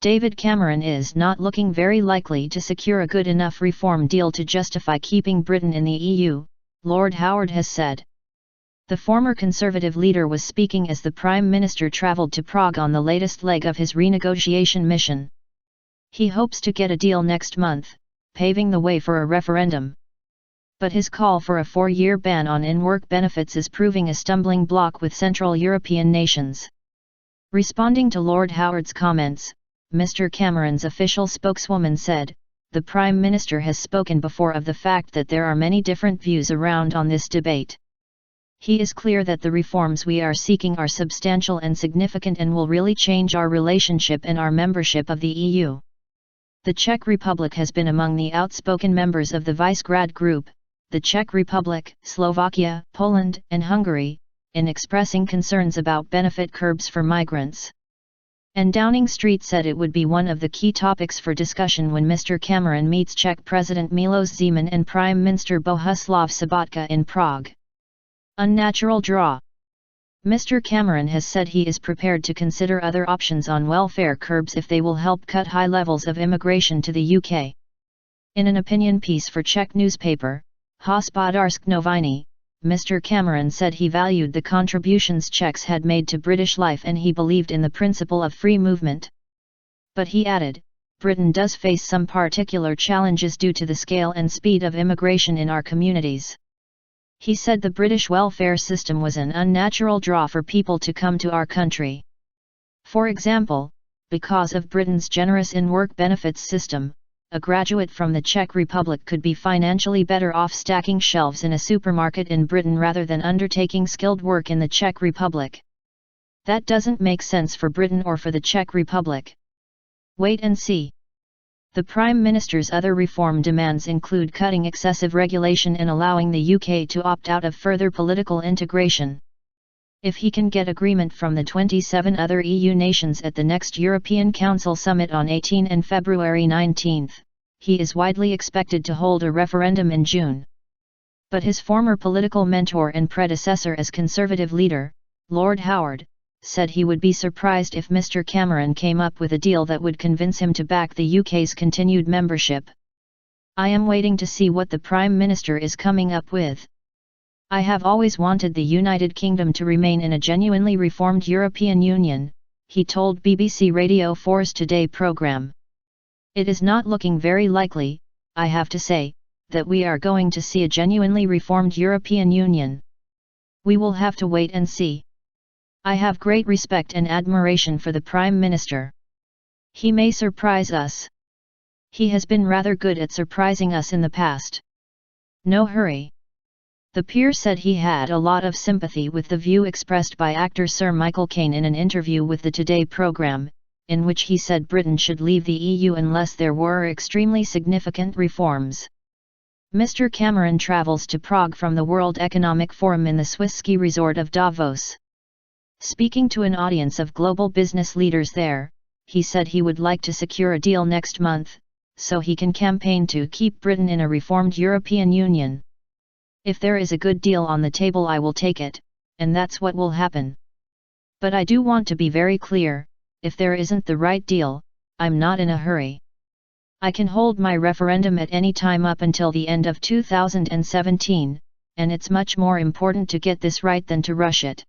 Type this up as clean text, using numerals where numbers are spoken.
David Cameron is not looking very likely to secure a good enough reform deal to justify keeping Britain in the EU, Lord Howard has said. The former Conservative leader was speaking as the Prime Minister travelled to Prague on the latest leg of his renegotiation mission. He hopes to get a deal next month, paving the way for a referendum. But his call for a 4-year ban on in-work benefits is proving a stumbling block with Central European nations. Responding to Lord Howard's comments, Mr. Cameron's official spokeswoman said, "The Prime Minister has spoken before of the fact that there are many different views around on this debate. He is clear that the reforms we are seeking are substantial and significant and will really change our relationship and our membership of the EU." The Czech Republic has been among the outspoken members of the Visegrad Group, the Czech Republic, Slovakia, Poland, and Hungary, in expressing concerns about benefit curbs for migrants. And Downing Street said it would be one of the key topics for discussion when Mr. Cameron meets Czech President Miloš Zeman and Prime Minister Bohuslav Sobotka in Prague. Unnatural draw. Mr. Cameron has said he is prepared to consider other options on welfare curbs if they will help cut high levels of immigration to the UK. In an opinion piece for Czech newspaper, Hospodářské noviny, Mr. Cameron said he valued the contributions Czechs had made to British life and he believed in the principle of free movement. But he added, Britain does face some particular challenges due to the scale and speed of immigration in our communities. He said the British welfare system was an unnatural draw for people to come to our country. For example, because of Britain's generous in-work benefits system, a graduate from the Czech Republic could be financially better off stacking shelves in a supermarket in Britain rather than undertaking skilled work in the Czech Republic. That doesn't make sense for Britain or for the Czech Republic. Wait and see. The Prime Minister's other reform demands include cutting excessive regulation and allowing the UK to opt out of further political integration. If he can get agreement from the 27 other EU nations at the next European Council summit on 18 and February 19, he is widely expected to hold a referendum in June. But his former political mentor and predecessor as Conservative leader, Lord Howard, said he would be surprised if Mr. Cameron came up with a deal that would convince him to back the UK's continued membership. "I am waiting to see what the Prime Minister is coming up with. I have always wanted the United Kingdom to remain in a genuinely reformed European Union," he told BBC Radio 4's Today programme. "It is not looking very likely, I have to say, that we are going to see a genuinely reformed European Union. We will have to wait and see. I have great respect and admiration for the Prime Minister. He may surprise us. He has been rather good at surprising us in the past. No hurry." The peer said he had a lot of sympathy with the view expressed by actor Sir Michael Caine in an interview with the Today programme, in which he said Britain should leave the EU unless there were extremely significant reforms. Mr. Cameron travels to Prague from the World Economic Forum in the Swiss ski resort of Davos. Speaking to an audience of global business leaders there, he said he would like to secure a deal next month, so he can campaign to keep Britain in a reformed European Union. "If there is a good deal on the table I will take it, and that's what will happen. But I do want to be very clear, if there isn't the right deal, I'm not in a hurry. I can hold my referendum at any time up until the end of 2017, and it's much more important to get this right than to rush it."